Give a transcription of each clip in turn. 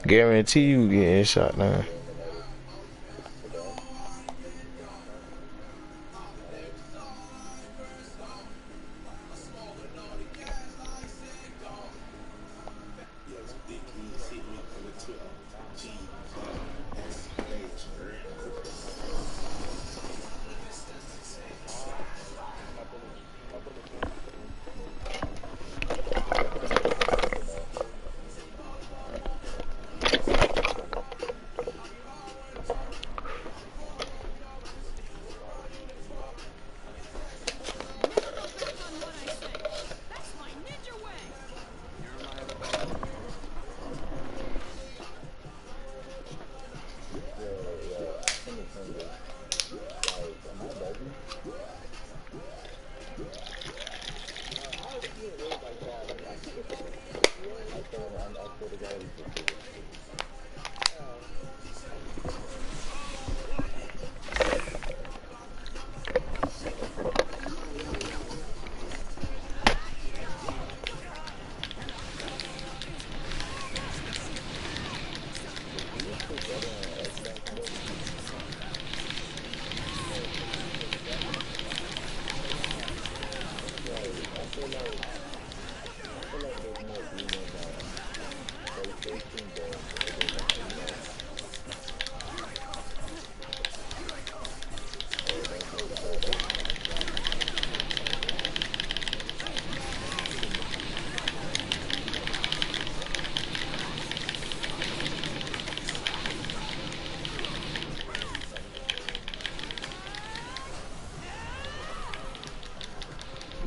Guarantee you getting shot now.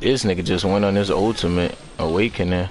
This nigga just went on his ultimate awakening.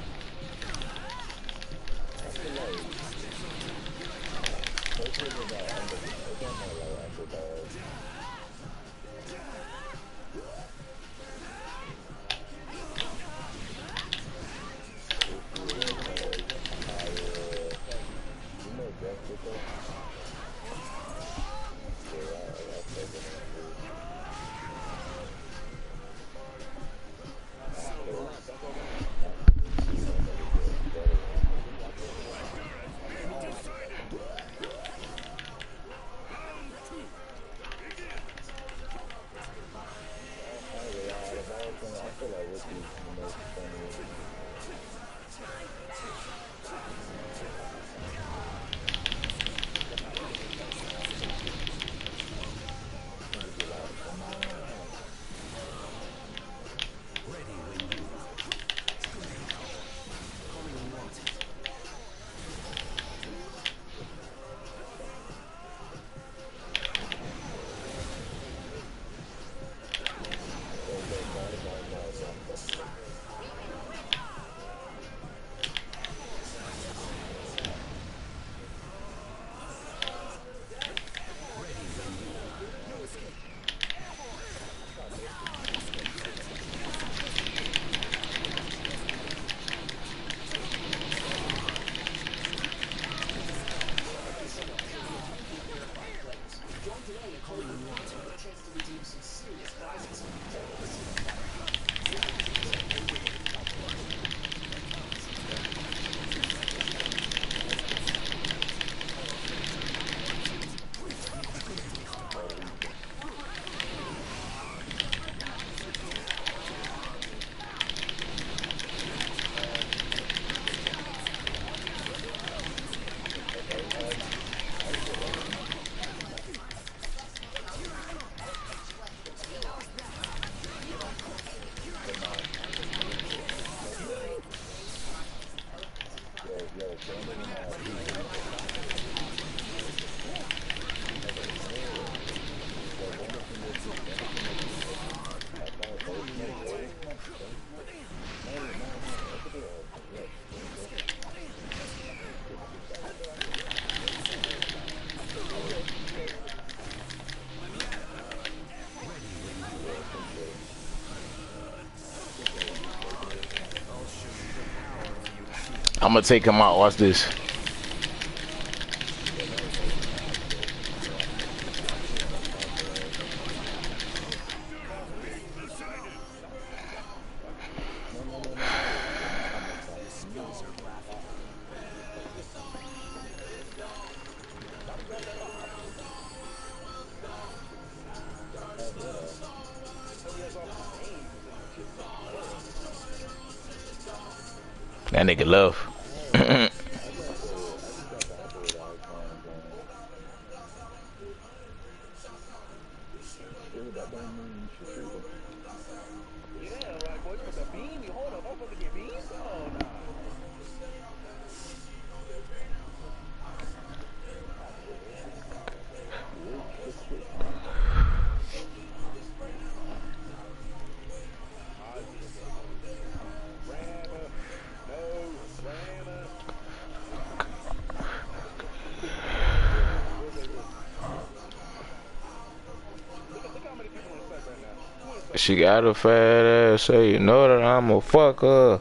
I'm gonna take him out. Watch this. That nigga love. She got a fat ass, so you know that I'm a fucker.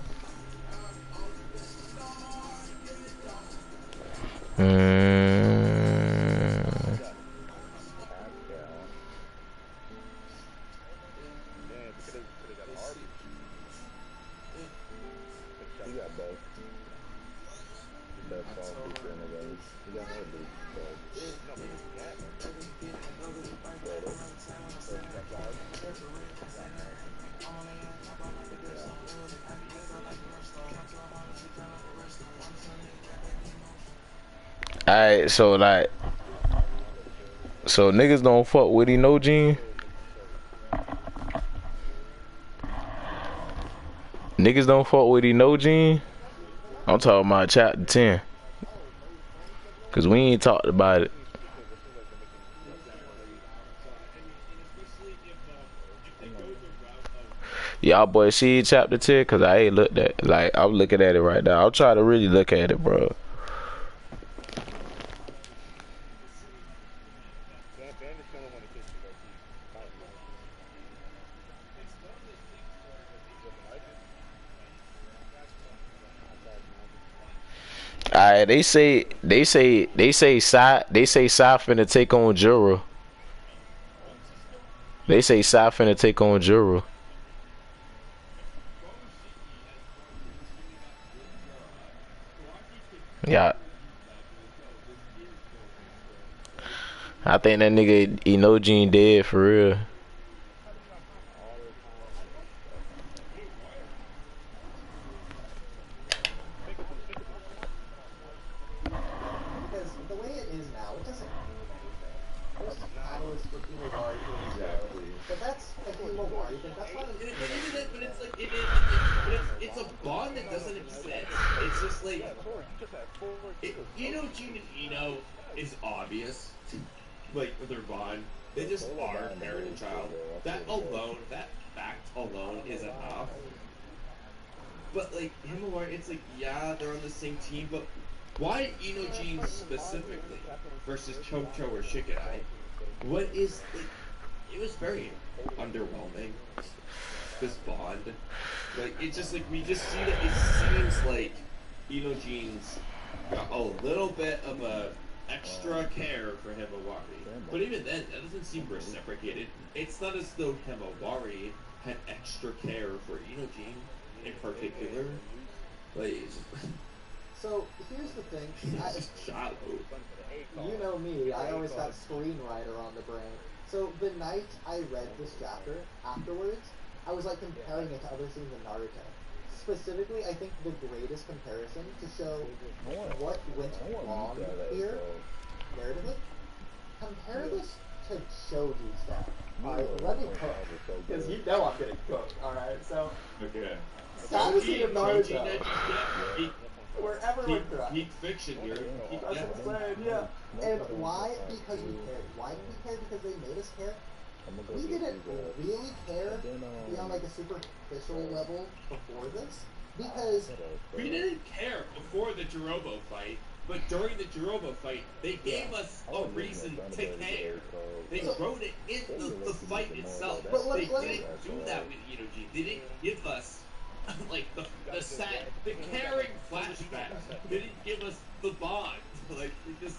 Alright, so like, so niggas don't fuck with no Gene. Niggas don't fuck with no Gene. I'm talking about chapter 10. Cause we ain't talked about it. Y'all boys see chapter 10? Cause I ain't looked at, like, I'm looking at it right now. I'll try to really look at it, bro. Alright, they say Sai finna take on Jura. They say Sai finna take on Jura. Yeah. I think that nigga Enojin dead for real. Because the way it is now, it doesn't mean anything. There's catalyst for Iwawari to exactly. But that's like Iwawari, that's not But it's like it's a bond that doesn't exist. It's just like Gene and Ino is obvious, like with their bond. They just are parent and child. That alone, that fact alone is enough. But like Himawari, it's like yeah, they're on the same team, but why Gene specifically versus Chocho or Shigenai? What is like? It was very underwhelming. This bond, like it's just like we just see that it seems like Gene's got a little bit of a extra care for Himawari, but even then, that doesn't seem reciprocated. It's not as though Himawari had extra care for Gene in particular. Like, so here's the thing. it's just shallow. You know me, I always got screenwriter on the brain. So the night I read this chapter, afterwards, I was like comparing it to other scenes in Naruto. Specifically, I think the greatest comparison to show what went wrong here, narratively, compare this to Shoji stuff. Alright, let me cook. Because you know I'm gonna cook, alright? So, Okay. Saddest scene of Naruto. Wherever we're at. Peak fiction, you're That's insane, yeah. And why? Because we cared. Why did we care? Because they made us care. We didn't really care beyond like a superficial level before this. Because we didn't care before the Jirobo fight, but during the Jirobo fight, they gave us a reason to care. They wrote it in the fight itself. They didn't do that with Inoji. They didn't give us like the caring flashback. They didn't give us the bond. Like they just.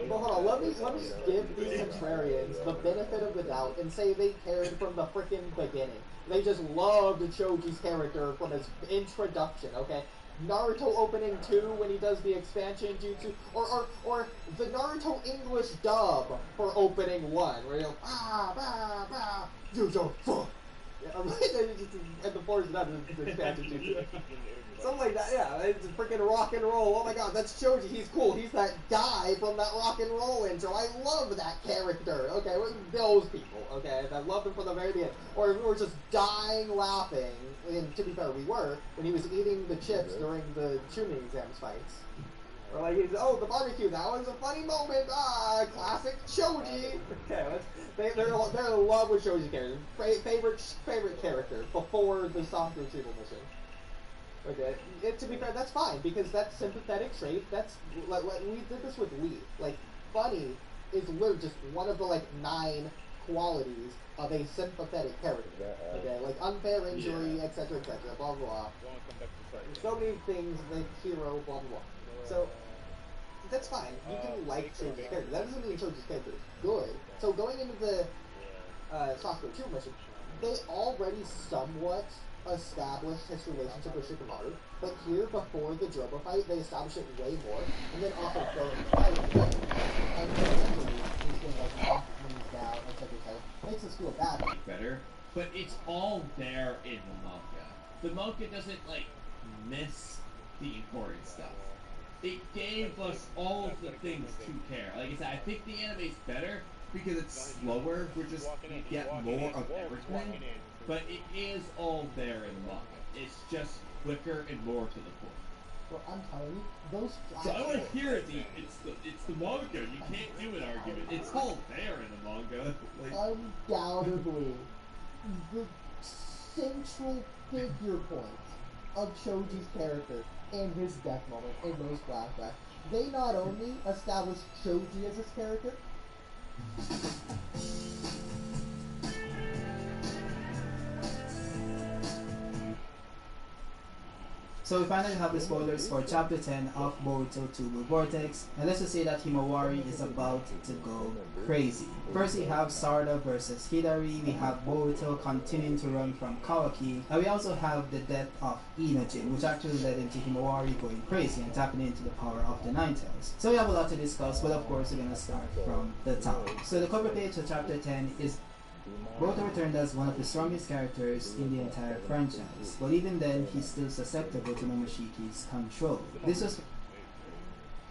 Well, hold on. Let me give these contrarians the benefit of the doubt and say they cared from the freaking beginning. They just loved Choji's character from his introduction. Okay. Naruto opening 2 when he does the expansion jutsu, or the Naruto English dub for opening 1, where you go, bah, bah, bah, Yuzo, fuh. And the force not the expansion jutsu. Something like that, yeah. It's freaking rock and roll. Oh my god, that's Shoji. He's cool. He's that guy from that rock and roll intro. I love that character. Okay, those people. Okay, I loved him from the very beginning. Or we were just dying laughing. And to be fair, we were when he was eating the chips during the Chunin exams fights. Or like, oh, the barbecue. That was a funny moment. Ah, classic Shoji. Okay, they're in love with Shoji's character. Favorite character before the Sakura Retrieval mission. Okay, to be fair, that's fine because that sympathetic trait. That's like we did this with Lee. Like, funny is literally just one of the like 9 qualities of a sympathetic character. Okay, like unfair injury, etc., etc., blah blah blah. So many things, like hero, blah blah blah. So that's fine. You can like Shoji's character. That doesn't mean Shoji's character is good. So going into the Sakura Retrieval mission, they already somewhat established his relationship with Shikamaru, but here before the Drobo fight, they established it way more, and then also going fight and essentially he's getting like knocked when he's down, etc. Makes us feel bad. Better, but it's all there in the manga. The manga doesn't like miss the important stuff. It gave us all of the things to care. Like I said, I think the anime's better because it's slower. We get more of everything. But it is all there in the manga. It's just quicker and more to the point. Well, I'm telling you, those So I want to hear it. It's the manga. You can't do an argument. It's all there in the manga. Like, undoubtedly, the central figure point of Shoji's character and his death moment in those flashbacks. They not only established Shoji as his character. So we finally have the spoilers for Chapter 10 of Boruto 2 Blue Vortex, and let's just say that Himawari is about to go crazy. First we have Sarada versus Hidari, we have Boruto continuing to run from Kawaki, and we also have the death of Inojin, which actually led into Himawari going crazy and tapping into the power of the Nine Tails. So we have a lot to discuss, but of course we're going to start from the top. So the cover page of Chapter 10 is Boruto returned as one of the strongest characters in the entire franchise, but even then, he's still susceptible to Momoshiki's control. This was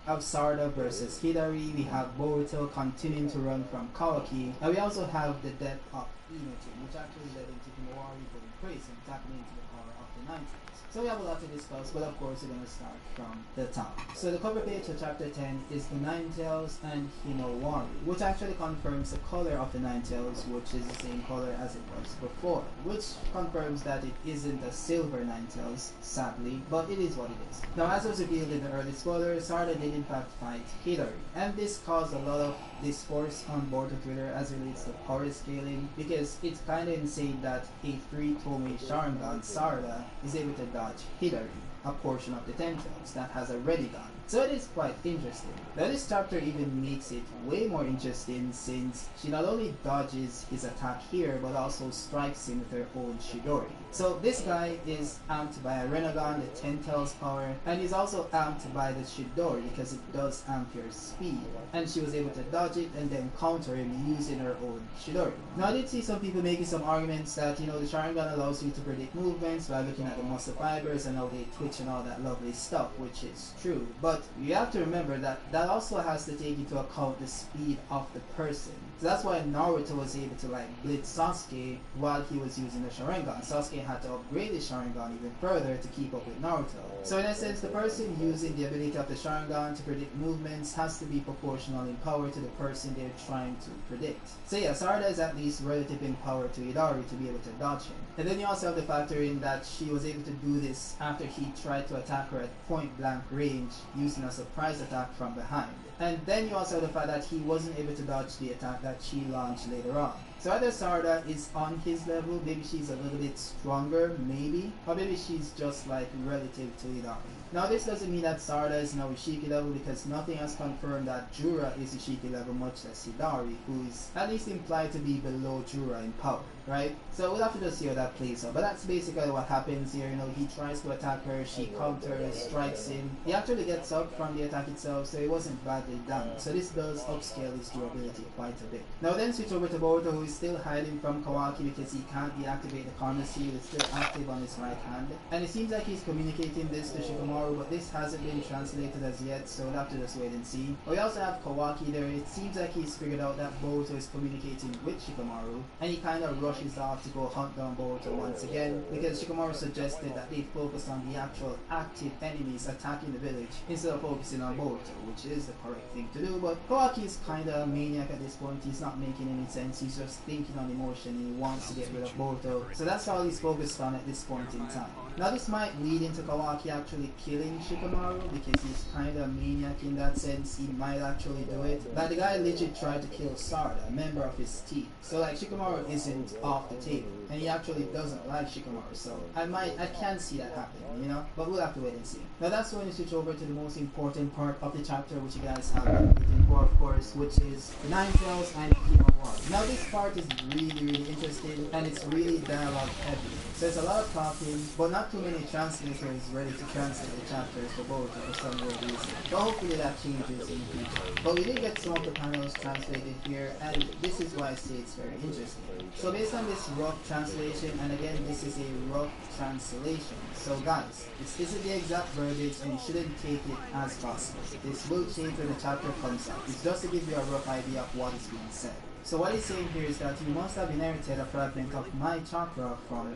of Sarada versus Hidari, we have Boruto continuing to run from Kawaki, and we also have the death of Inojin, which actually led into Himawari going crazy and tapping into the power of the Nine Tails. So we have a lot to discuss, but of course we're going to start from the top. So the cover page of Chapter 10 is the Nine Tails and Himawari, which actually confirms the color of the Nine Tails, which is the same color as it was before, which confirms that it isn't a silver Nine Tails, sadly, but it is what it is. Now, as was revealed in the early spoilers, Sarada did in fact fight Hidari, and this caused a lot of discourse on Boruto Twitter as it relates to power scaling, because it's kinda insane that a 3-Tomei Sharingan Sarada is able to dodge Hidari, a portion of the Ten Tails that has already gone. So it is quite interesting. Now this chapter even makes it way more interesting since she not only dodges his attack here but also strikes him with her own Chidori. So this guy is amped by a Renegon, the Ten Tails power, and he's also amped by the Chidori because it does amp your speed. And she was able to dodge it and then counter him using her own Chidori. Now I did see some people making some arguments that, you know, the Sharingan allows you to predict movements by looking at the muscle fibers and how they twitch and all that lovely stuff, which is true. But you have to remember that that also has to take into account the speed of the person. So that's why Naruto was able to like blitz Sasuke while he was using the Sharingan. Sasuke had to upgrade his Sharingan even further to keep up with Naruto. So in essence, the person using the ability of the Sharingan to predict movements has to be proportional in power to the person they're trying to predict. So yeah, Sarada is at least relative in power to Hidari to be able to dodge him. And then you also have to factor in that she was able to do this after he tried to attack her at point blank range using a surprise attack from behind. And then you also have the fact that he wasn't able to dodge the attack that she launched later on. So either Sarada is on his level, maybe she's a little bit stronger, maybe, or maybe she's just like relative to Hidari. Now this doesn't mean that Sarada is now Ishiki level because nothing has confirmed that Jura is Ishiki level, much less Hidari, who is at least implied to be below Jura in power. right? So we'll have to just see how that plays out. But that's basically what happens here. You know, he tries to attack her, she counters, strikes him. He actually gets up from the attack itself, so it wasn't badly done. So this does upscale his durability quite a bit. Now then switch over to Boruto, who is still hiding from Kawaki because he can't deactivate the Karma Seal. It's still active on his right hand. And it seems like he's communicating this to Shikamaru, but this hasn't been translated as yet, so we'll have to just wait and see. But we also have Kawaki there. It seems like he's figured out that Boruto is communicating with Shikamaru, and he kind of rushes off to go hunt down Boruto once again, because Shikamaru suggested that they focus on the actual active enemies attacking the village instead of focusing on Boruto, which is the correct thing to do. But Kawaki is kind of a maniac at this point. He's not making any sense. He's just thinking on emotion, and he wants to get rid of Boruto. So that's all he's focused on at this point in time. Now this might lead into Kawaki actually killing Shikamaru, because he's kind of a maniac in that sense. He might actually do it. Like, the guy literally tried to kill Sarda, a member of his team. So like, Shikamaru isn't off the table, and he actually doesn't like Shikamaru. So I can see that happening, you know. But we'll have to wait and see. Now that's when you switch over to the most important part of the chapter, which you guys have been waiting for, of course, which is the Nine Tails and Himawari. Now this part is really interesting, and it's really dialogue heavy. So there's a lot of talking, but not too many translators ready to translate the chapters for both for some weird reason. But hopefully that changes in the future. But we did get some of the panels translated here, and this is why I say it's very interesting. So based on this rough translation, and again this is a rough translation, so guys, this isn't the exact verbiage and you shouldn't take it as gospel. This will change when the chapter comes out. It's just to give you a rough idea of what is being said. So what he's saying here is that you must have inherited a fragment of my chakra from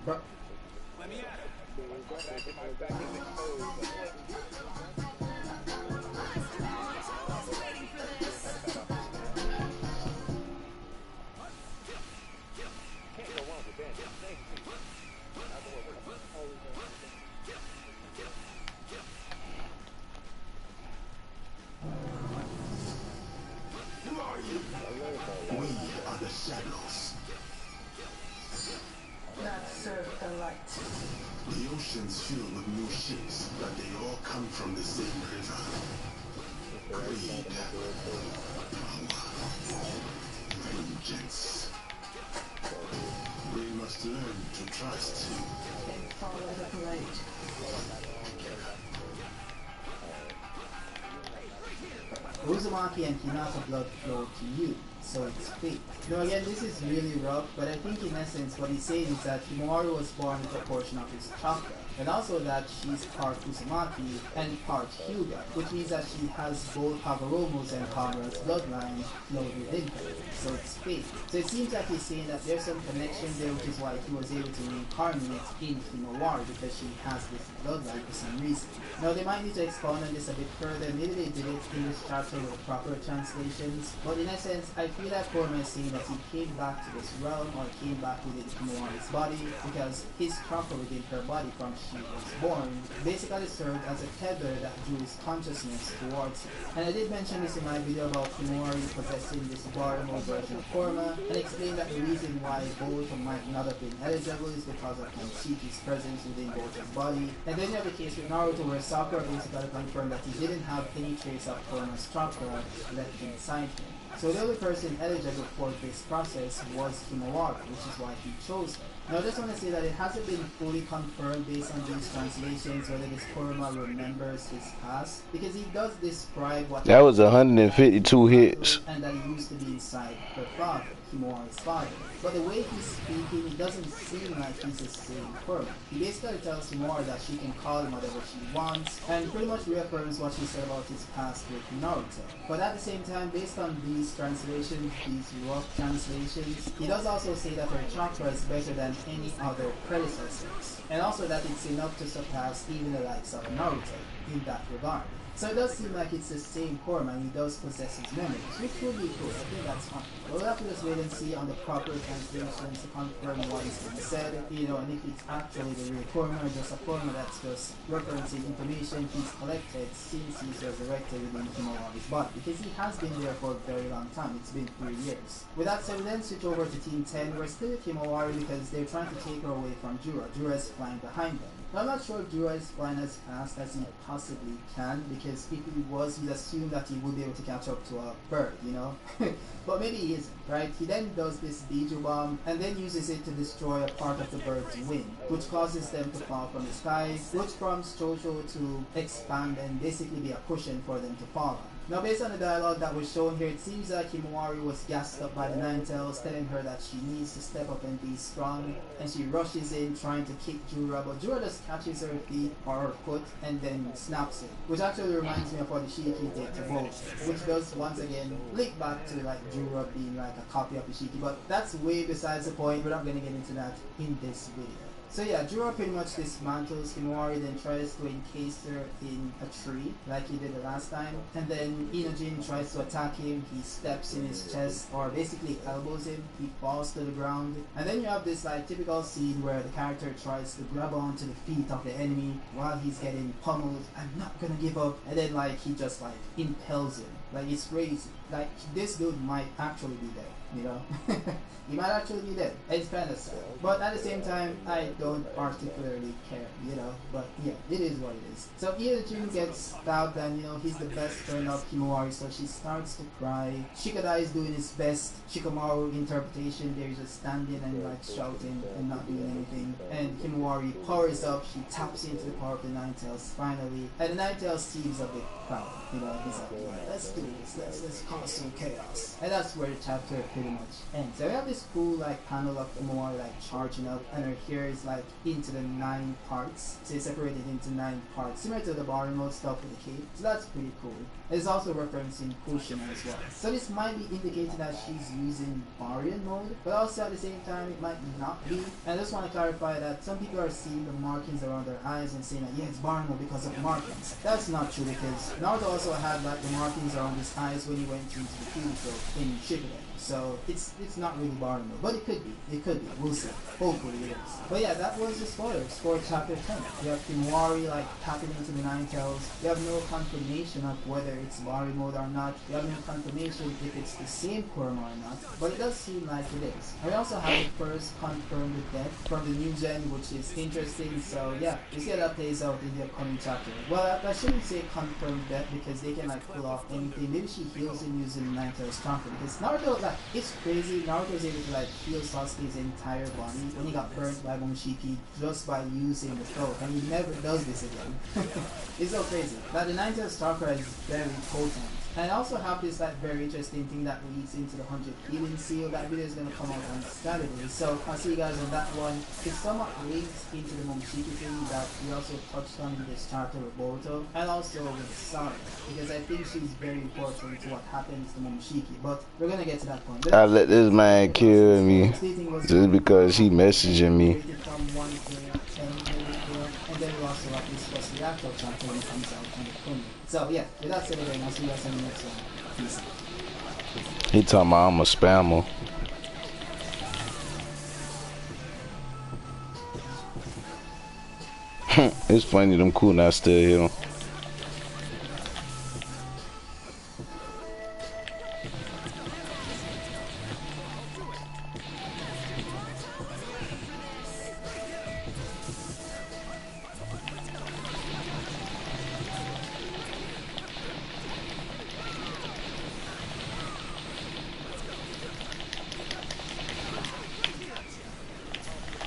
We are the shadows. That serve the light. The ocean's filled with new ships, but they all come from the same river. Greed, power, vengeance. We must learn to trust. And follow the blade. Uzumaki and Hinata blood flow to you, so it's fake. Now again, this is really rough, but I think in essence what he's saying is that Himawari was born with a portion of his chakra, and also that she's part Uzumaki and part Hyuga, which means that she has both Hagoromo's and Hamura's bloodline flowed within her, so it's fake. So it seems like he's saying that there's some connection there, which is why he was able to reincarnate in Himawari, because she has this bloodline for some reason. Now they might need to expound on this a bit further. Maybe they did it in this chapter with proper translations, but in essence I feel that Kurama is saying that he came back to this realm, or came back within Himawari's body, because his chakra within her body from she was born basically served as a tether that drew his consciousness towards her. And I did mention this in my video about Himawari possessing this Baramo version of Kurama, and explained that the reason why Boruto might not have been eligible is because of Kenshiki's presence within Boruto's body. And then you have the case with Naruto where Sakura basically confirmed that he didn't have any trace of Kurama's chakra left inside him. So the only person eligible for this process was Himawari, which is why he chose her. Now I just want to say that it hasn't been fully confirmed based on these translations whether this Kurama remembers his past, because he does describe what That was 152 hits. and that he used to be inside her father, Himawari's father. But the way he's speaking, it doesn't seem like he's the same Kurama. He basically tells Himawari that she can call him whatever she wants, and pretty much reaffirms what she said about his past with Naruto. But at the same time, based on these translations, these rough translations, he does also say that her chakra is better than any other predecessors, and also that it's enough to surpass even the likes of Naruto in that regard. So it does seem like it's the same Kurama, and he does possess his memories, which would be cool. I think that's fine. But we'll have to just wait and see on the proper translations to confirm what is being said, you know, and if it's actually the real Kurama or just a Kurama that's just referencing information he's collected since he's resurrected within Himawari's body, because he has been there for a very long time. It's been 3 years. With that said, we then switch over to Team 10. We're still with Himawari because they're trying to take her away from Jura. Jura is flying behind them. I'm not sure if Juro is flying as fast as he possibly can, because if he was, you'd assume that he would be able to catch up to a bird, you know? But maybe he isn't, right? He then does this Biju bomb and then uses it to destroy a part of the bird's wing, which causes them to fall from the sky, which prompts Jojo to expand and basically be a cushion for them to fall on. Now, based on the dialogue that was shown here, it seems like Himawari was gassed up by the Ninetales, telling her that she needs to step up and be strong, and she rushes in trying to kick Jura, but Jura just catches her feet or her foot and then snaps it, which actually reminds me of what the Shiki did to Bolt, which does once again link back to like Jura being like a copy of the Shiki, but that's way besides the point. We're not going to get into that in this video. So yeah, Juro pretty much dismantles Himawari, then tries to encase her in a tree like he did the last time, and then Inojin tries to attack him. He steps in his chest, or basically elbows him. He falls to the ground, and then you have this like typical scene where the character tries to grab onto the feet of the enemy while he's getting pummeled. I'm not gonna give up, and then like he just like impels him. Like it's crazy. Like this dude might actually be dead, you know? He might actually be dead. It's kind of sad. But at the same time, I don't particularly care, you know? But yeah, it is what it is. So Iyojin gets stabbed, and you know, he's the best friend of Himawari, so she starts to cry. Shikada is doing his best Shikamaru interpretation. They're just standing and like shouting and not doing anything. And Himawari powers up. She taps into the power of the Ninetales finally. And the Ninetales seems a bit proud. You know, he's like, yeah, let's do this. Let's cause some chaos. And that's where the chapter pretty much ends. So we have this cool like panel of Himawari like charging up, and her hair is like into the 9 parts. So it's separated into 9 parts, similar to the Barry mode stuff with the cape. So that's pretty cool. It's also referencing Kushin as well. So this might be indicating that she's using Barian mode, but also at the same time it might not be. And I just want to clarify that some people are seeing the markings around their eyes and saying that yeah, it's Barian mode because of the markings. That's not true, because Naruto also had like the markings around his eyes when he went into the field in Shippuden. So it's not really Barian mode, but it could be. It could be. We'll see. Hopefully it is. But yeah, that was the spoilers for chapter 10. You have Himawari like tapping into the Ninetales. You have no confirmation of whether it's Bari mode or not. You have no confirmation if it's the same Kurama or not. But it does seem like it is. And we also have the first confirmed death from the new gen, which is interesting. So yeah, we'll see how that plays out in the upcoming chapter. Well, I shouldn't say confirmed death, because they can like pull off anything. Maybe she heals him using the Ninetales chakra, because Naruto, like, it's crazy. Naruto was able to like heal Sasuke's entire body when he got burnt by Momoshiki just by using the throat, and he never does this again. It's so crazy. Now the Ninetales chakra is very potent. And I also have this like very interesting thing that leads into the 100 healing seal. That video is going to come out on Saturday, so I'll see you guys on that one. It somewhat links into the Momoshiki thing that we also touched on in this chapter with Boruto, and also with Sarah, because I think she's very important to what happens to Momoshiki. But we're going to get to that point. I let this man kill me just because he messaging me. From 1 to 10, and then we also have this plus the actual chapter when it comes out on the 20th. So yeah, with that said again, I'll see you guys in the next one. Peace out. He talking about I'm a spammer. It's funny them cool now still here.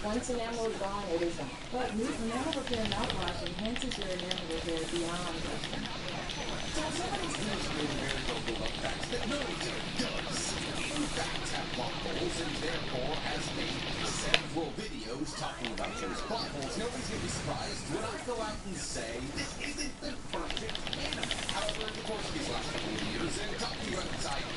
Once enamel is gone, it is gone. But enamel repair mouthwash enhances your enamel repair beyond brushing. So somebody's illustrated very vocal about facts that Naruto does, in fact, have plot holes, and therefore has made several videos talking about those plot holes. Nobody's gonna be surprised when I go out and say, this isn't the perfect anime. However, in the course of these last couple of years, and talking about this IP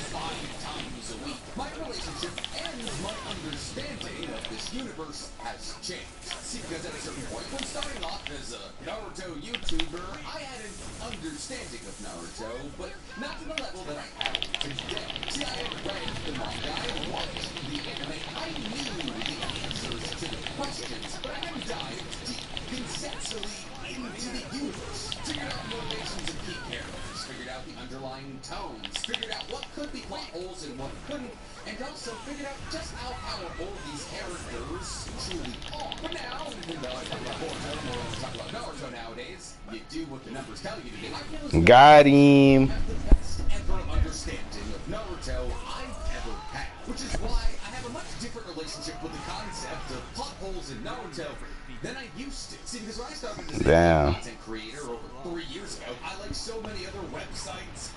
5 times a week, my relationship and my understanding of this universe has changed. See, because at a certain point, when starting off as a Naruto YouTuber, I had an understanding of Naruto, but not to the level that I have today. See, I had read the manga, I watched the anime, I knew the answers to the questions, but I hadn't dived deep, conceptually into the universe, figured out motivations of key characters, figured out the underlying tones, figured out what could be plot holes and what couldn't, and also figured out just how powerful these characters truly are. But now, even though I talk about Boruto more than I talk about Naruto nowadays, you do what the numbers tell you to do. I feel as though Got him. I have the best ever understanding of Naruto I've ever had, which is why I have a much different relationship with the concept of plot holes in Naruto than I used to. See, because when I started as a content creator over 3 years ago, I like so many other websites.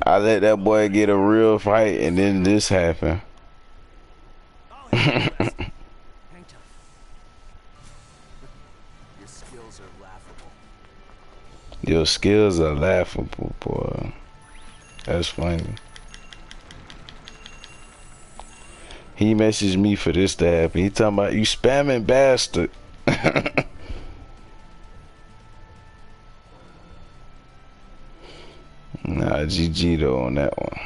I let that boy get a real fight, and then this happened. Hang tough. Your skills are laughable. Your skills are laughable, boy. That's funny. He messaged me for this to happen. He talking about you spamming bastard. Nah, GG though on that one.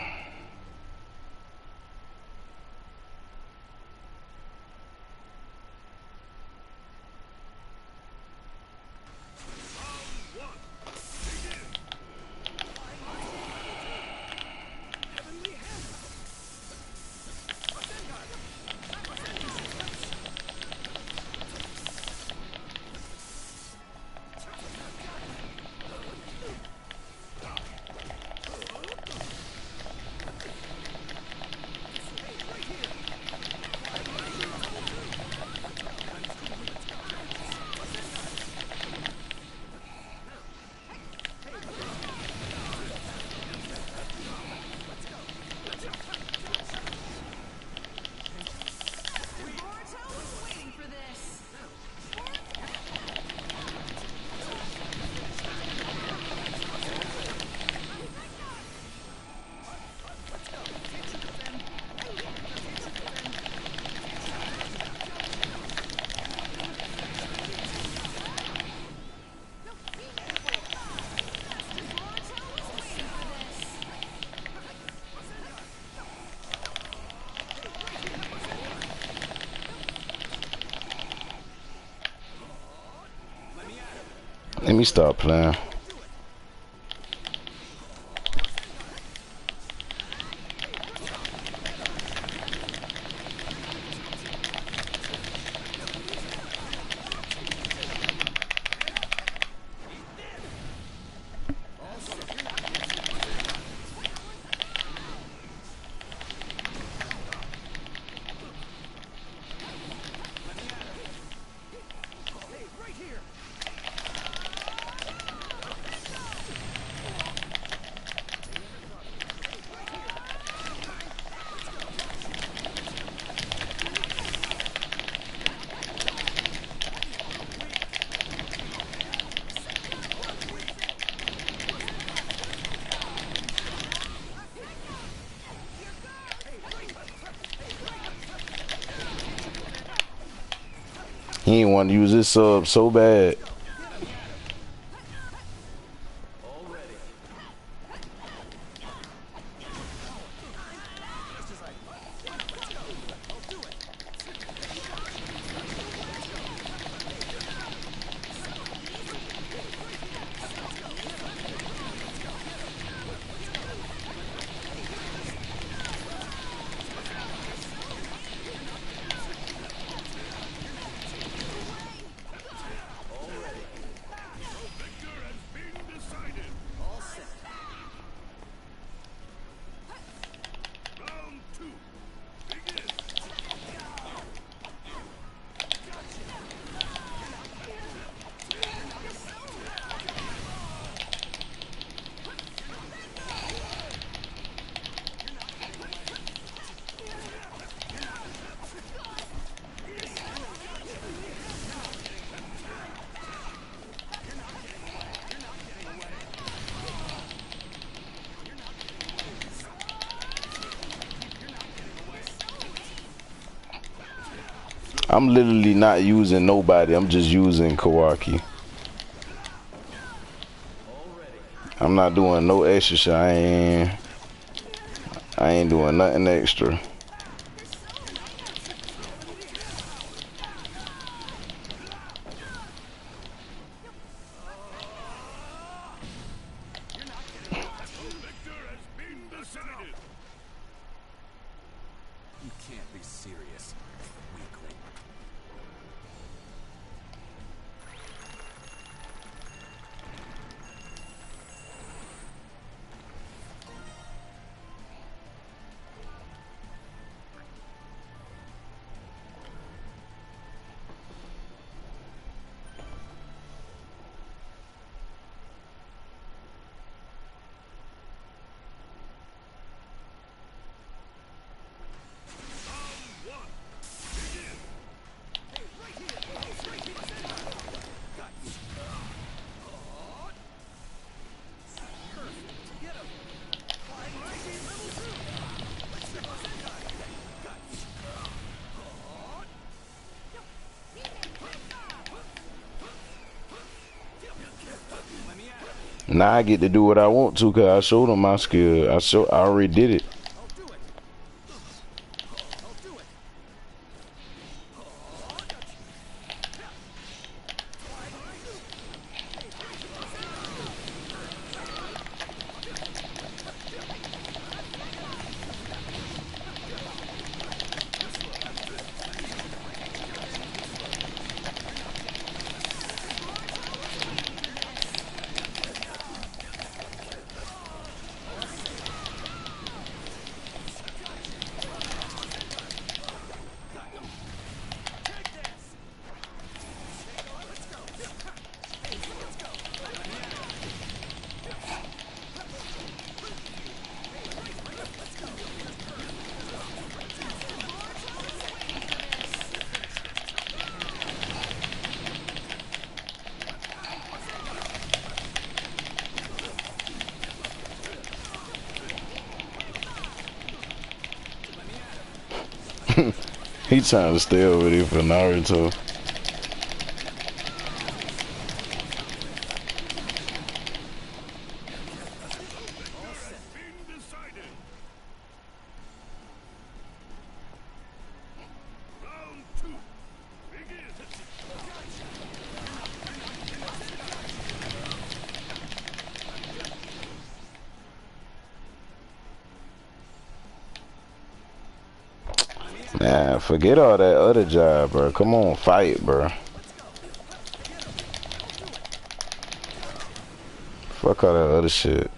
Let me stop playing. He ain't want to use this sub so bad. I'm literally not using nobody. I'm just using Kawaki. I'm not doing no extra shit. I ain't doing nothing extra. can't be serious, weakling. Now I get to do what I want to because I showed them my skill. I already did it. He trying to stay over there for Naruto. Nah, forget all that other job, bro. Come on, fight, bro. Fuck all that other shit.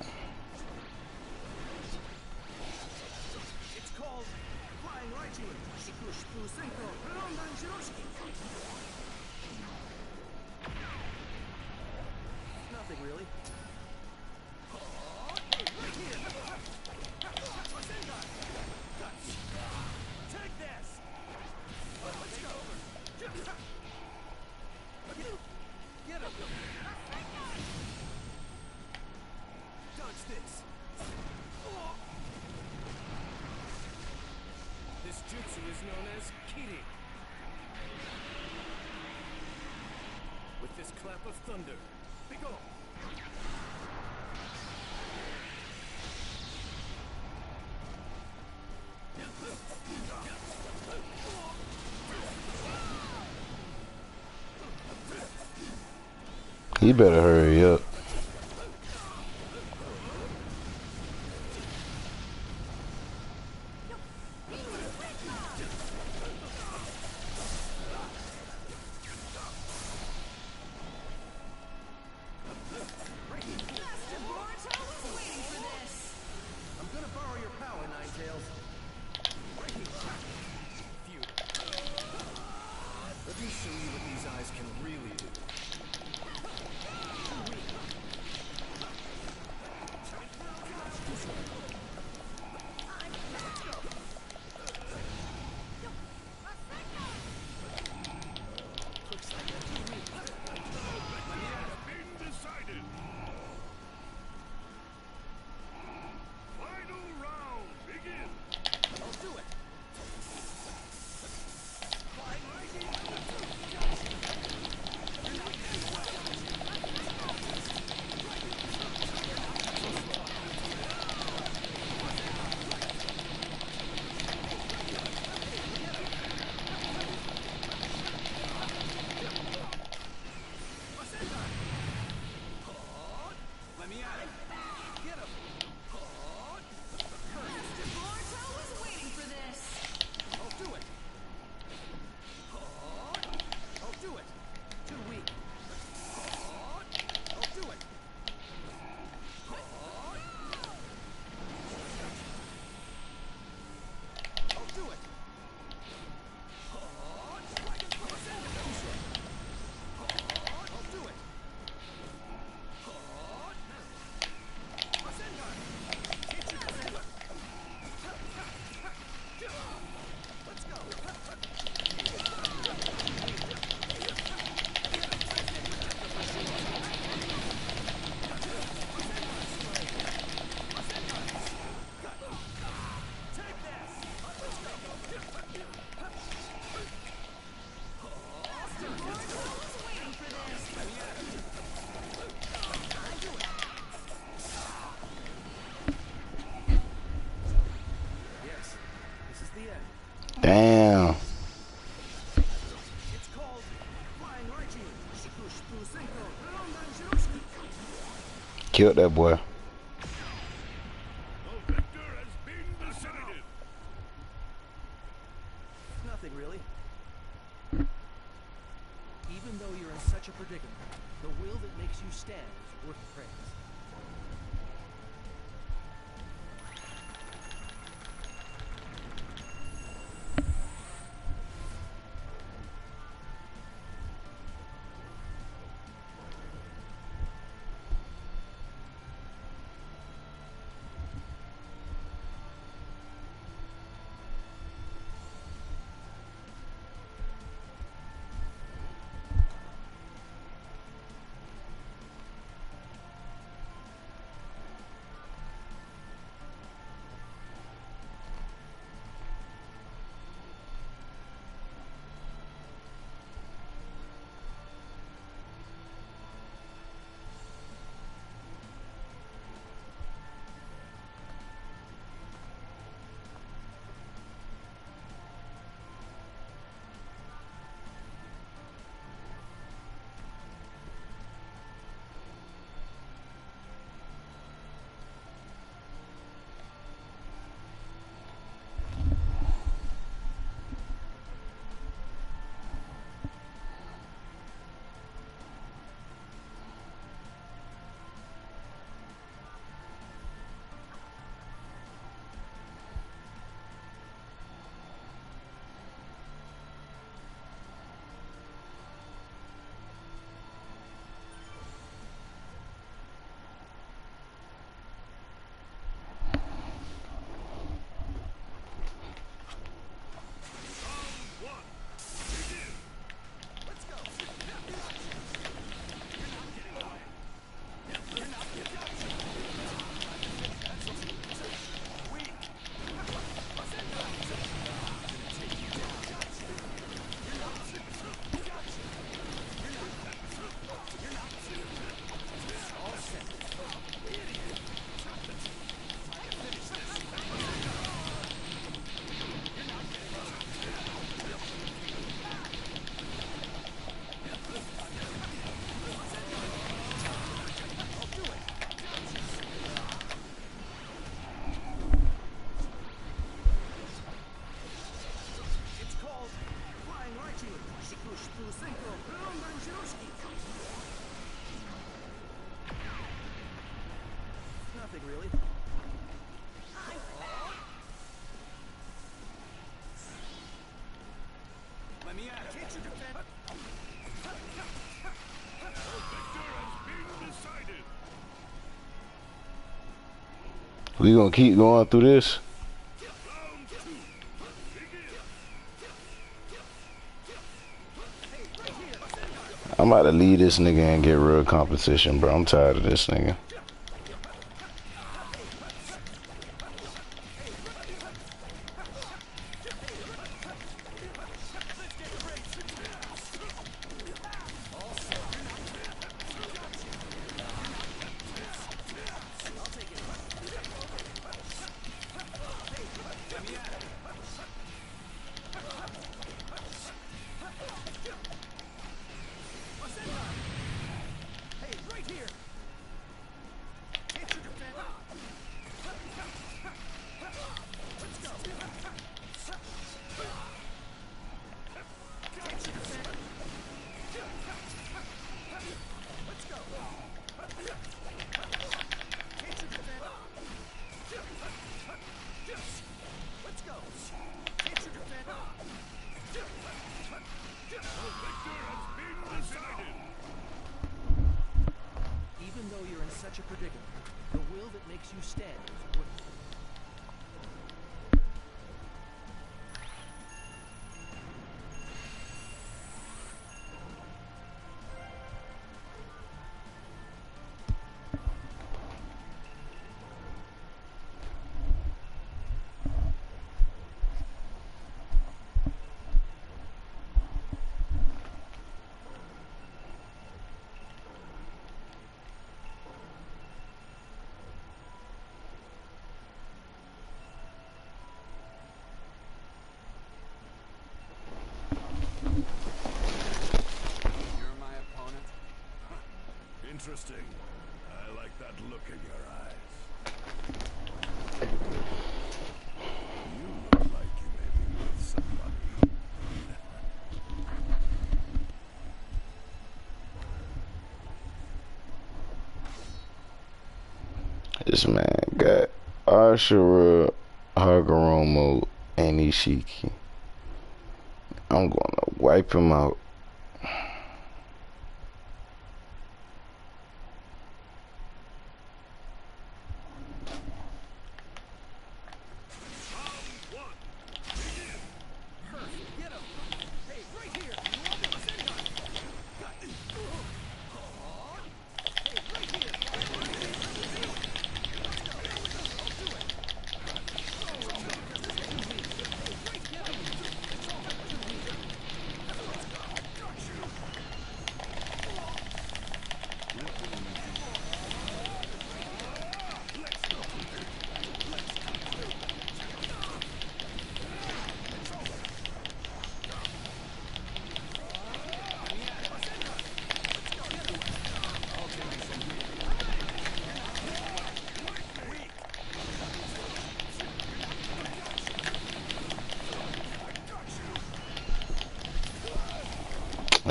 He better hurry up. Damn. Killed that boy. Nothing really. Even though you're in such a predicament, the will that makes you stand is worth praise. Nothing really. Let me at it. Can't you defend? We gonna keep going through this. I'm about to leave this nigga and get real competition, bro. I'm tired of this nigga. predicament. The will that makes you stand is what You're my opponent? Interesting. I like that look in your eyes. You look like you may be with somebody. This man got Ashura, Hagaromo, and Ishiki. I'm gonna wipe him out.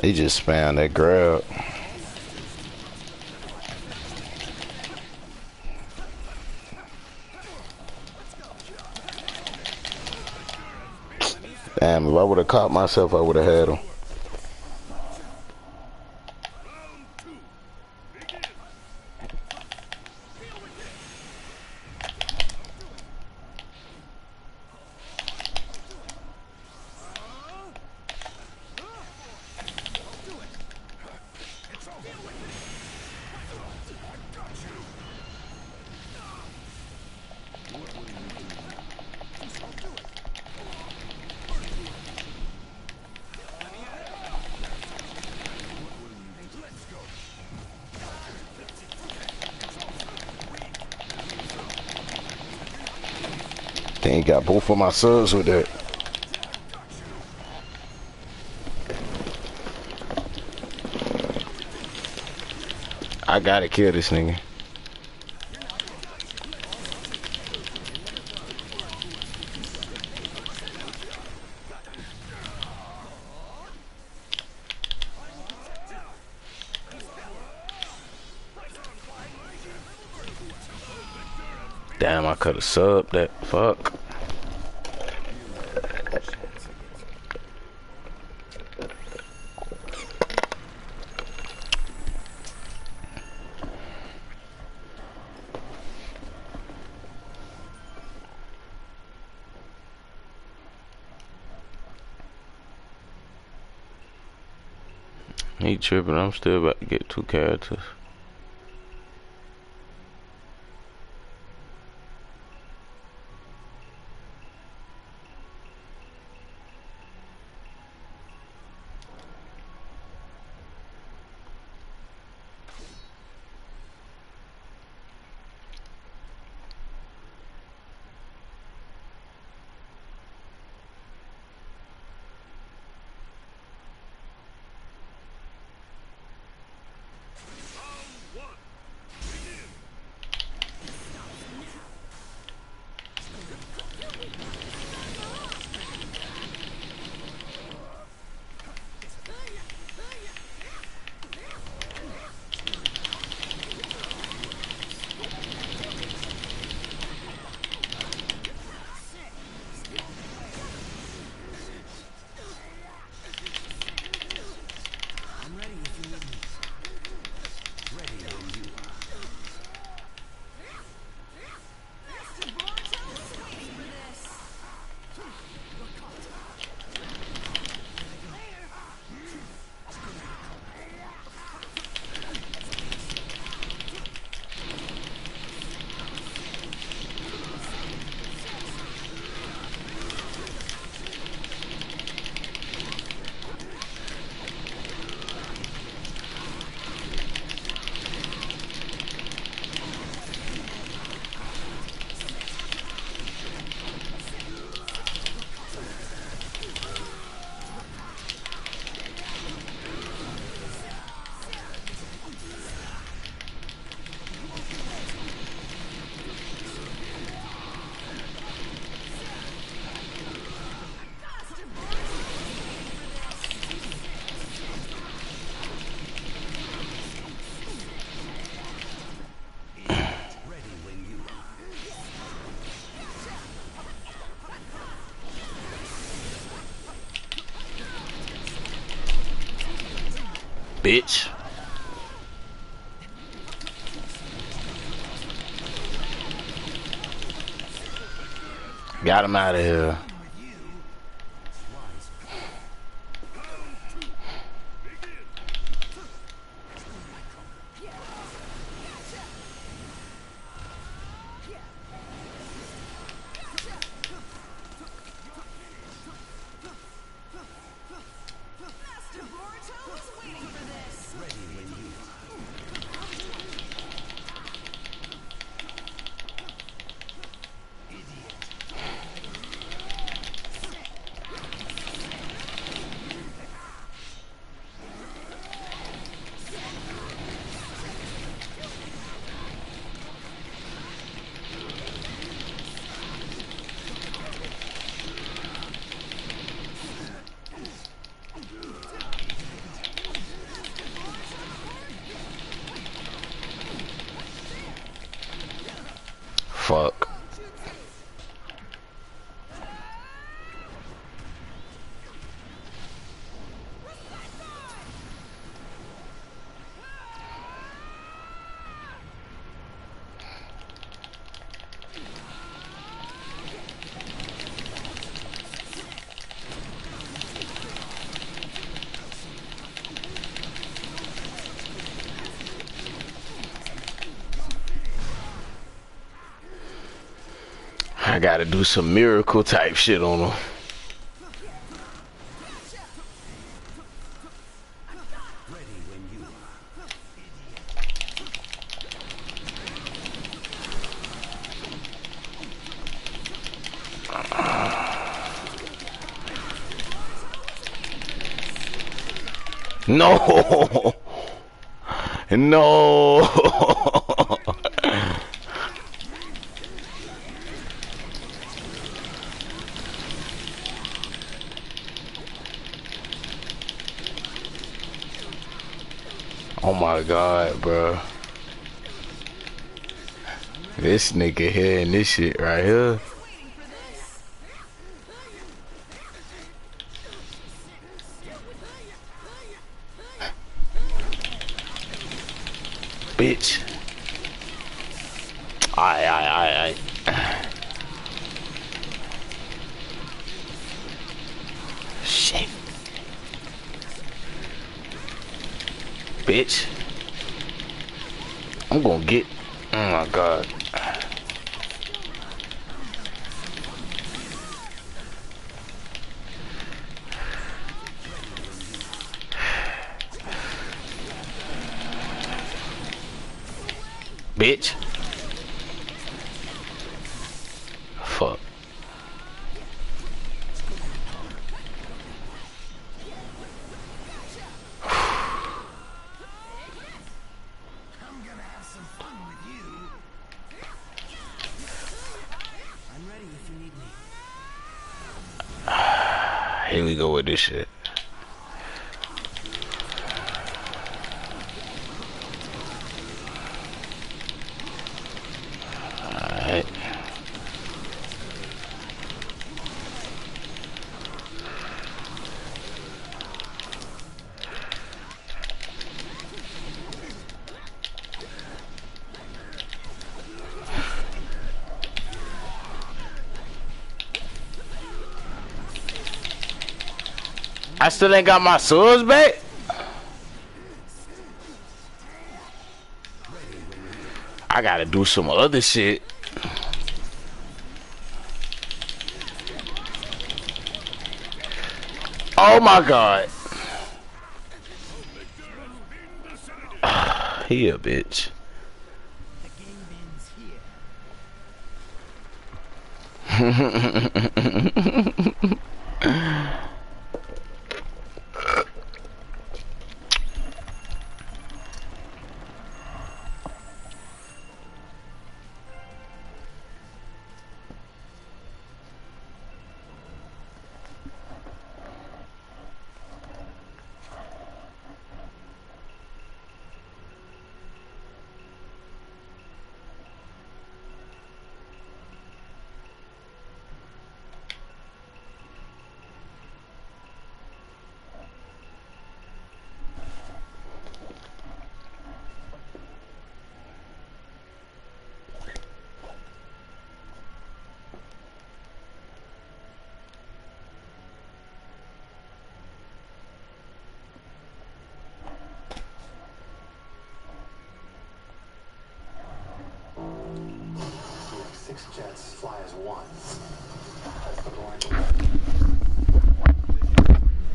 He just spammed that grab. Damn, if I would have caught myself, I would have had him. Then he got both of my subs with that. I gotta kill this nigga. Damn, I could have subbed that. Fuck. He tripping. I'm still about to get 2 characters. bitch. Got him out of here. Fuck. I gotta do some miracle type shit on him. No. No. Oh my god, bro. This nigga here and this shit right here. Bitch. Aye. Shit. Bitch. I'm gonna get. Oh my god. Bitch. Fuck. Here we go with this shit. Alright. I still ain't got my swords back. I gotta do some other shit. Oh my god. He a bitch. 6 jets fly as one. That's the boring.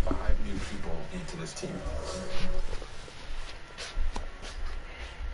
5 new people into this team.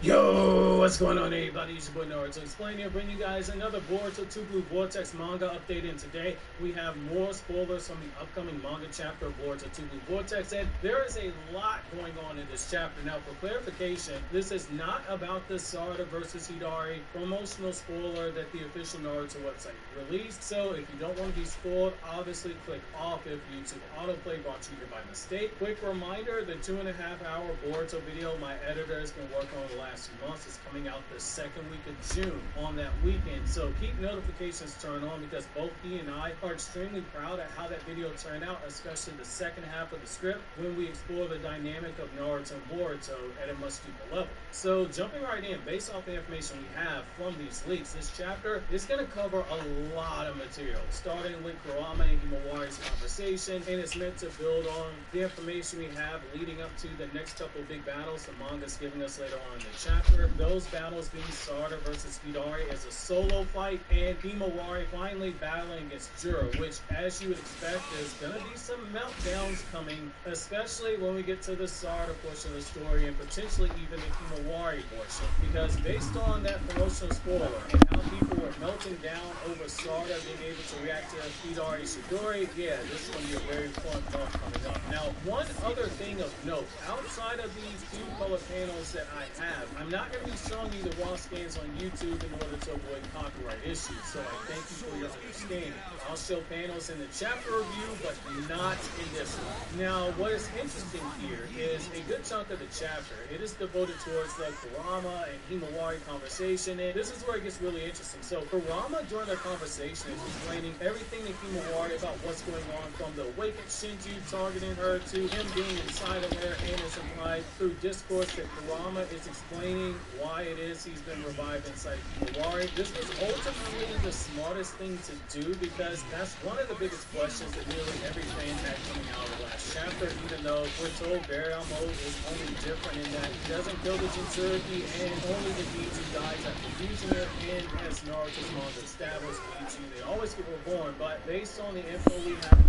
Yo, what's going on, everybody? It's your boy Naruto Explain here, bringing you guys another Boruto 2 Blue Vortex manga update. And today we have more spoilers from the upcoming manga chapter of Boruto 2 Blue Vortex. And there is a lot going on in this chapter. Now, for clarification, this is not about the Sarada versus Hidari promotional spoiler that the official Naruto website released. So if you don't want to be spoiled, obviously click off if YouTube autoplay brought you here by mistake. Quick reminder, the 2.5-hour Boruto video my editor has been working on the last few months is coming out the second week of June on that weekend. So keep notifications turned on because both he and I are extremely proud at how that video turned out, especially the second half of the script when we explore the dynamic of Naruto and Boruto at a much deeper level. So jumping right in, based off the information we have from these leaks, this chapter is going to cover a lot of material, starting with Kurama and Himawari's conversation, and it's meant to build on the information we have leading up to the next couple of big battles the manga's giving us later on in the chapter. Those battles being Sarada versus Hidari as a solo fight, and Himawari finally battling against Juro, which, as you would expect, there's going to be some meltdowns coming, especially when we get to the Sarada portion of the story and potentially even the Himawari portion, because based on that promotional spoiler and how people were melting down over Sarada being able to react to Hidari Shidori, yeah, this is going to be a very fun month coming up. Now, one other thing of note, outside of these few color panels that I have, I'm not going to be showing you the raw scans on YouTube in order to avoid copyright issues, so I thank you for your understanding. I'll show panels in the chapter review, but not in this one. Now, what is interesting here is a good chunk of the chapter, it is devoted towards the Kurama and Himawari conversation, and this is where it gets really interesting. So, Kurama, during their conversation, is explaining everything to Himawari about what's going on, from the awakened Shinju targeting her to him being inside of her, and it's implied through discourse that Kurama is explaining why it is he's been revived inside of Himawari. This was ultimately the smartest thing to do because that's one of the biggest questions that nearly every fan had coming out of the last chapter, even though we're told Barrymore is only different in that he doesn't kill the Jinchuriki and only the Ichi dies after using it, and as Naruto's manga established, Ichi, they always get reborn, but based on the info we have...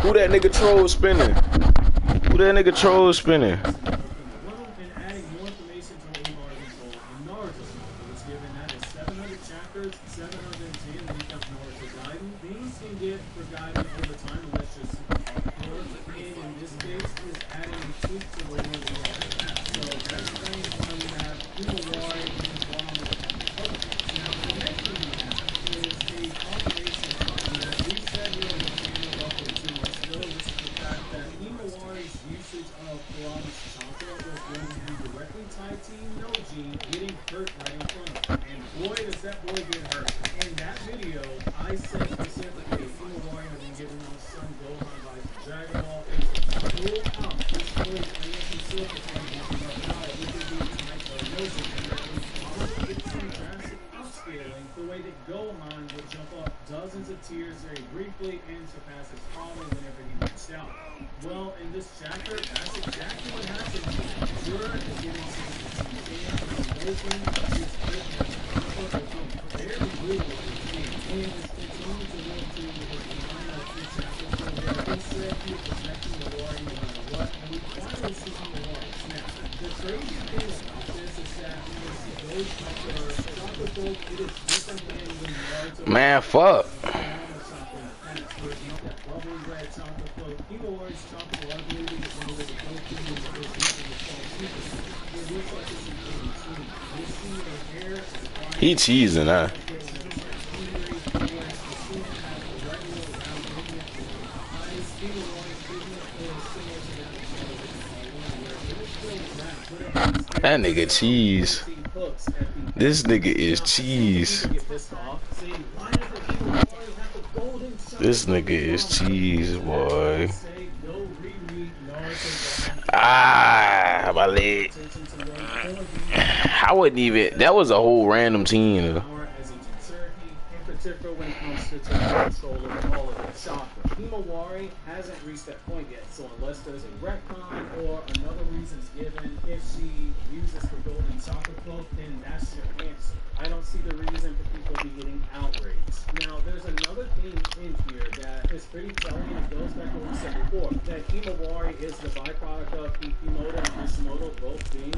Who that nigga troll spinning? Who that nigga troll spinning? And adding more information to what we've already told in Naruto's manga, which given that is 700 chapters, 710 recap Naruto Gaiden. Things can get for Gaiden over time unless you're super hardcore, and in this case is adding a tweak to the world we already have. So that's explains why we have Himawari and Kurama having other things. Now, the next thing we have is a confirmation that we said we were going to channel roughly 2 months ago, which is the fact that Himawari's usage of Kurama's chakra was going to be directly tied to Noji getting hurt right in front of him. And boy, does that boy get hurt. In that video, I said specifically Himawari had been given on Son Gohan by Dragon Ball and to rule out this boy creation silver from how it would be tied to Noji, and that we probably get some drastic upscaling the way that Gohan would jump off dozens of tiers very briefly and surpass his father whenever he reached out. Well, in this chapter, that's exactly what happened. Juro is getting some smoking, his very brutal routine, and is continuing to work to his final few chapters where he said he was protecting the Lord no matter what, and we finally see the Lord snap. The crazy thing about this is that when we see those chapters, chocolate folk, it is different than when Naruto... Man, fuck. He cheesing, huh? That nigga cheese. This nigga is cheese. This nigga is cheese, boy. Ah, my leg. I wouldn't even. That was a whole random team. When it comes to control of all of the chakra. Himawari hasn't reached that point yet, so unless there's a retcon or another reason is given, if she uses the golden chakra cloak, then that's your answer. I don't see the reason for people to be outrage. Now, there's another thing in here that is pretty telling, and it goes back to what we said before, that Himawari is the byproduct of Ikimoto and Kishimoto both being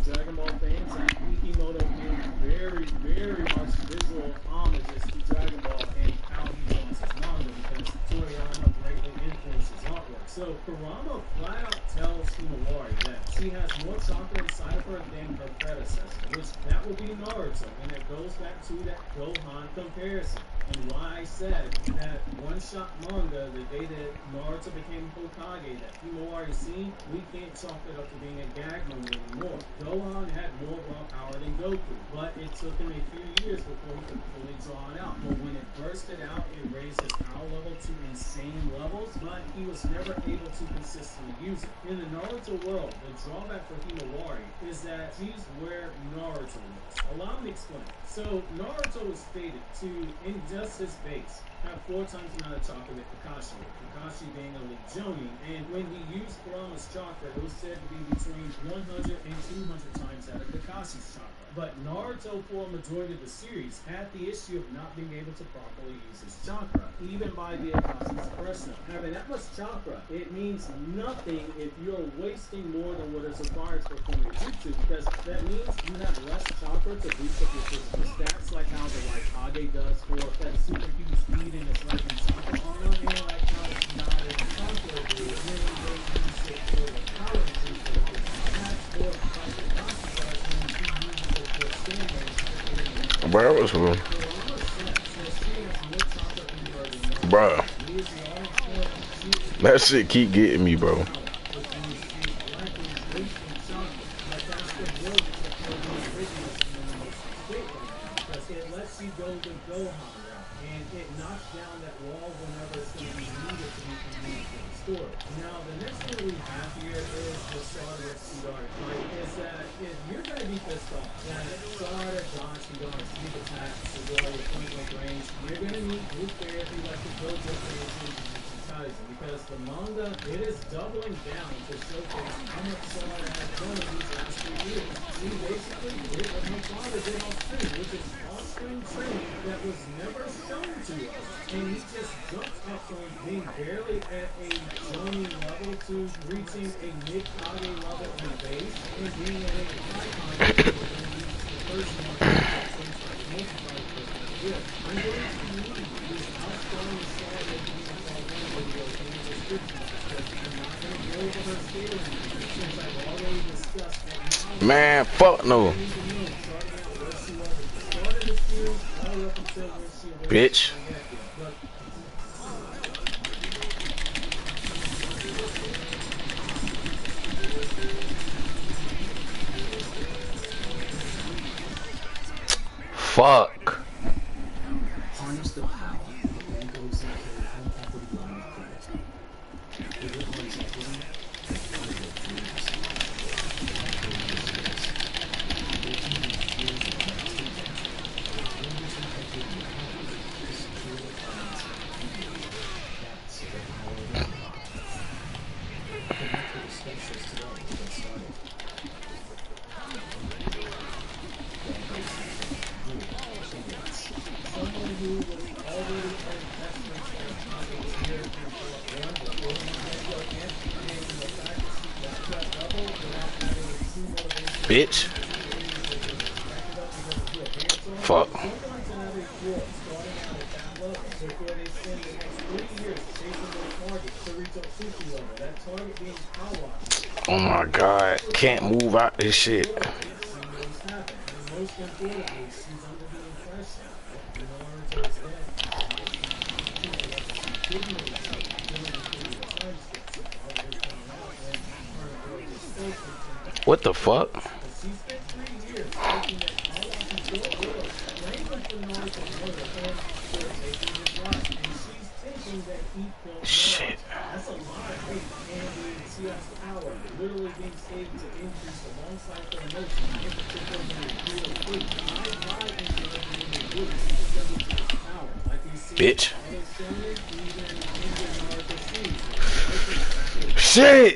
Dragon Ball fans, and Ikimoto being very, very much visual homages to Dragon Ball and how he draws his manga, because Toriyama greatly influenced his artwork. So, Kurama flat out tells Himawari that she has more chakra inside of her than her predecessor, which that will be Naruto, and it goes back to that Gohan comparison. And why I said that one-shot manga, the day that Naruto became Hokage, that Himawari seen, we can't chalk it up to being a gag manga anymore. Gohan had more raw power than Goku, but it took him a few years before he could fully draw it out. But when it bursted out, it raised his power level to insane levels, but he was never able to consistently use it. In the Naruto world, the drawback for Himawari is that she's where Naruto was. Allow me to explain. So, Naruto was fated to, in just his base, have 4 times the amount of chakra that Kakashi did. Kakashi being a Legionin, and when he used Kurama's chakra, it was said to be between 100 and 200 times that of Kakashi's chakra. But Naruto, for a majority of the series, had the issue of not being able to properly use his chakra, even by the Akashi's Pressure. Having that much chakra, it means nothing if you're wasting more than what is required to perform your jutsu, because that means you have less chakra to boost up your physical stats, like how the Raikage does for that superhuman speed in its right chakra armor, and like how Nada and Sakura do when they use it for the power increase of the attacks, or like the Kakashi does when he uses it for stamina. Bro, what's wrong? Bro, that shit keep getting me, bro. It lets you go the Gohan route, and it knocks down that wall whenever it's going to be needed to be convenient for the story. Now, the next thing we have here is the Sada Sudari fight. Is that if you're going to be pissed off that Sada dodged Sudari's sneak attack, Sudari with point-blank range, you're going to need group therapy like the Gojo Phase because the manga, it is doubling down to showcase how much Sada has done in these last 3 years. He basically did what my father did on screen, which is on-screen training that was never shown to us. And he just jumped up from being barely at a joining level to reaching a mid-Kage level in base, and being at a high Kage level when he was the first one to things like multiply good. I'm going to need these outstanding Sada videos in the description because I'm not going to go over her scaling since I've already discussed that. Man, fuck no. Bitch. Fuck. Harness the power of the egos that carry unequity line of credit. It replaces equity with dreams. Bitch. Fuck. Oh my god. Can't move out this shit. What the fuck? Shit. That's a lot of weight, and she has power, literally being able to increase alongside the emotion, in particular when you feel weight. I ride into it when you do it, because of its power. Like you see, Bitch. and it's shown it even in the Naruto series. Shit.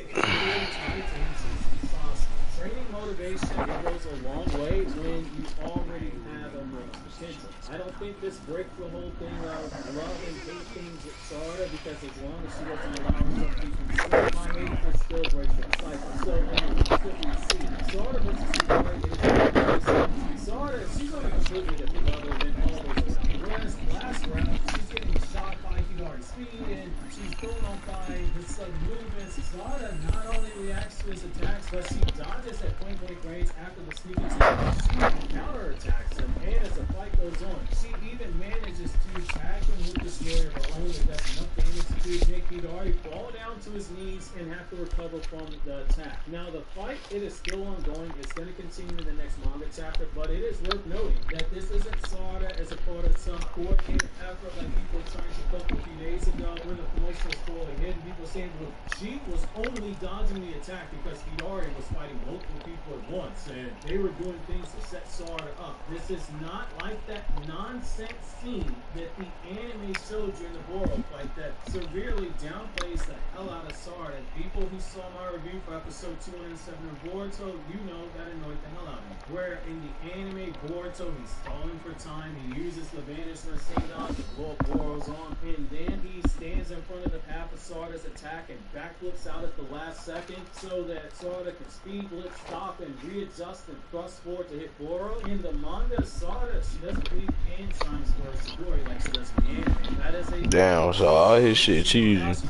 Training motivation, it goes a long way when you already have a motivation. intention. I don't think this breaks the whole thing of love and hate things with Sarda, because as long as she doesn't allow herself to be consumed by hate, it still breaks that cycle. So in the weeks that we see, Sarda versus Hidari, it is very simple. Sarda, she's on a completely different level than all those around. Whereas last round, she's getting shot by Hidari's speed and she's thrown off by his sudden movements. Sarda not only reacts to his attacks, but she dodges at point-blank range after the sneak attack. She counterattacks him, and as the fight goes on, she even manages to tag him with this warrior of her own that does enough damage to make Hidari fall down to his knees and have to recover from the attack. Now the fight, it is still ongoing. It's going to continue in the next manga chapter, but it is worth noting that this isn't Sarda as a part of some coordinated effort like people were trying to poke a few days ago when the promotion was falling in. People saying, well, she was only dodging the attack because Hidari was fighting multiple people at once, and they were doing things to set Sarda up. This is not like that nonsense scene that the anime showed you in the Boro fight that severely downplays the hell out of Sarda. People who saw my review for episode 207 of Boruto, you know that annoyed the hell out of me. Where in the anime Boruto, he's stalling for time, he uses the Vanish Rasengan to blow up Boro's arm, and then he stands in front of the path of Sarda's attack and backflips out at the last second so that Sarda can speed blitz, stop, and readjust and thrust forward to hit Boro. In the manga, Sarda, she doesn't believe in Shine's for glory like she does in the anime. That is a Damn, so all his shit cheesy. and she's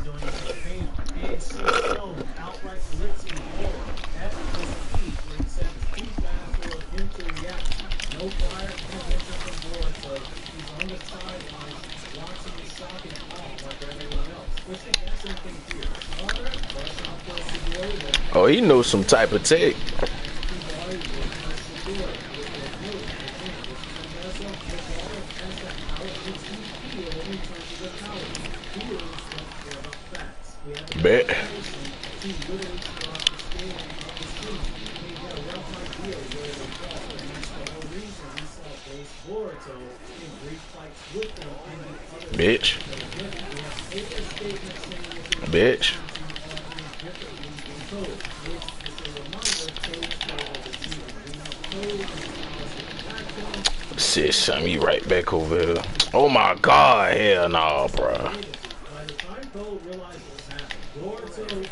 shown outright blitzing Boro at the speed where he said it's too fast for him to react. No prior intervention from Boro, so he's on the sidelines watching the shock and awe like everyone else. Which is the same thing here. Sarda, brush off the Sugoi, but Oh, he knows some type of tech. Bet. Bitch. Bitch. Shit, sent me right back over here. Oh my god, hell no, bro. By the time Cole realized what was happening, Boruto was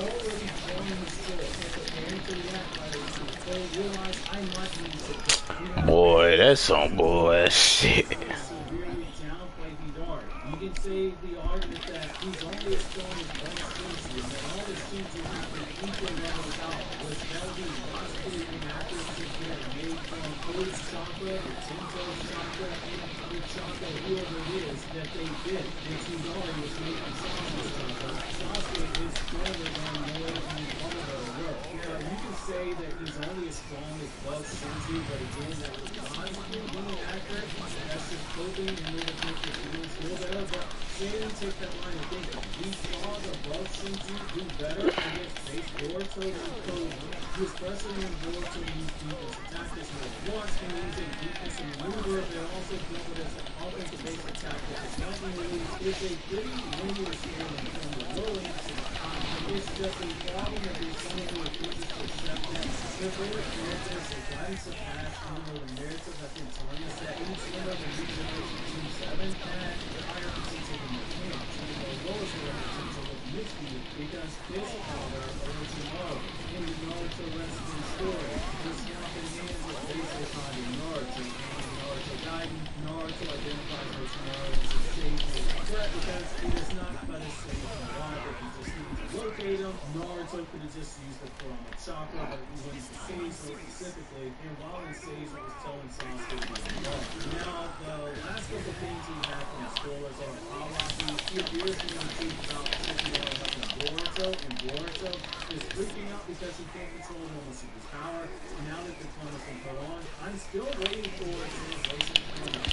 already joining the score, preparing to react by the time Cole realized I might need to. Boy, that's some bullshit. Severely downplay Hidari. You can say the argument that he's only as strong as one Shinji, and that all the Shinji have been equal levels out was healthy, logically inaccurate that made from Code's chakra, or Tinto's chakra, any chakra, whoever it is, that they did. And Hidari was made from Sasuke's chakra. Sasuke is stronger than more than all of the world. Now, you can say that he's only as strong as Bug Shinji, but again, that was logically inaccurate. That's just coping in order to make the feelings feel better. But say we take that line of thinking. We saw the Bug Shinji do better against base Boruto than Code. He was pressuring Boruto to use defense attack this more once and using defense and maneuver, and also build it as an offensive base attack with the jumping release. It's a pretty linear scaling from the low end to the high. It's just a problem that there's someone who refuses to accept that. Their favorite characters, the guidance of past, even though the narrative has been telling us that each one of the new generation Team 7 had higher potential than the camps, and the lowest level potential of Mitsuki, because this power original in the Naruto wrestling story was held in hands with Base Hokage Naruto, and Naruto Gaiden. Naruto identifies with Naruto as a savior threat because he is not but a slave from water. He just needs to locate him. Naruto could have just used the Kurama chakra, but he went to Seizo specifically, and while in Seizo was telling Sasuke to be wrong. Now, the last couple of things we have from spoilers are Kawaki. He appears to be the truth about Tokiyori helping Boruto, and Boruto is freaking out because he can't control Momosuke's power. Now that the time has been put on, I'm still waiting for translation to come out.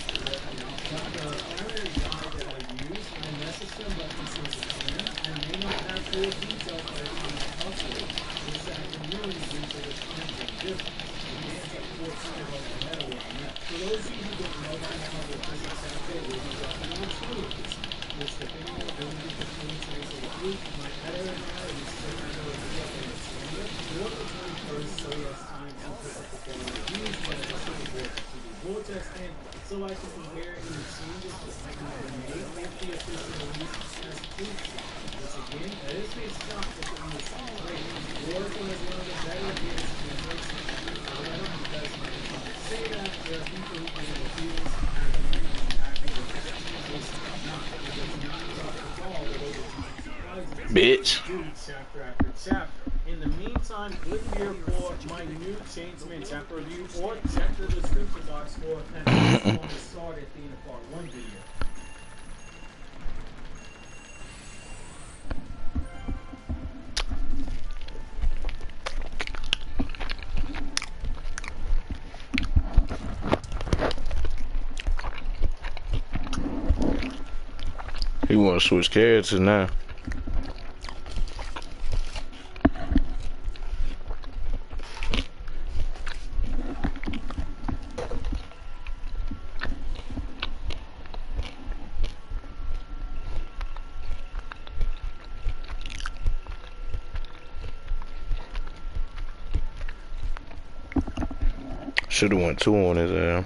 But the primary guide that I use, I messaged him, but he says it's in, and may not have full details by the time I upload. This afternoon, due to the time zone difference. The man's at 14 about the metal on that. For those of you who don't know by now, the official Saturday will be dropping on Twitter. Which depending on when we can translate the week, my editor and I will send out a video on the 20th or the 21st, so he has time to pick up the phone reviews, but it's also the board to the Vortex, and so I can compare any changes that might be made with the official release as proof. Which again, that is a shock that the English is great. Oracle is one of the better games in the first however, because say that there are people who can refuse acting with that. It's not. It does not talk at all with over surprises. Bitch. Do chapter after chapter. In the meantime, click here for my new Chainsman chapter review, or check the description box for that on the start at the end of part 1 video. He want to switch characters now. Should have went 2 on his ass.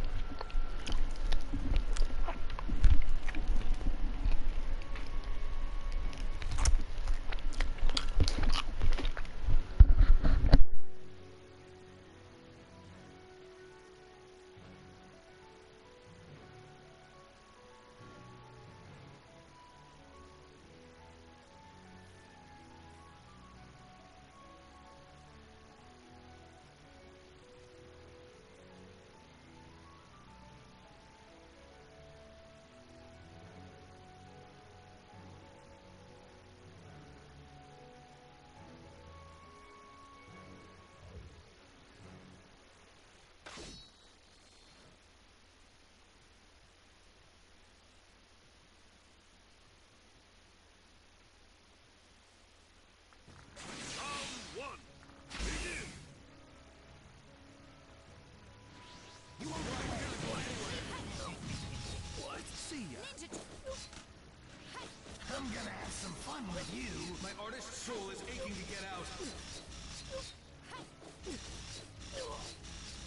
I'm gonna have some fun with you. My artist soul is aching to get out.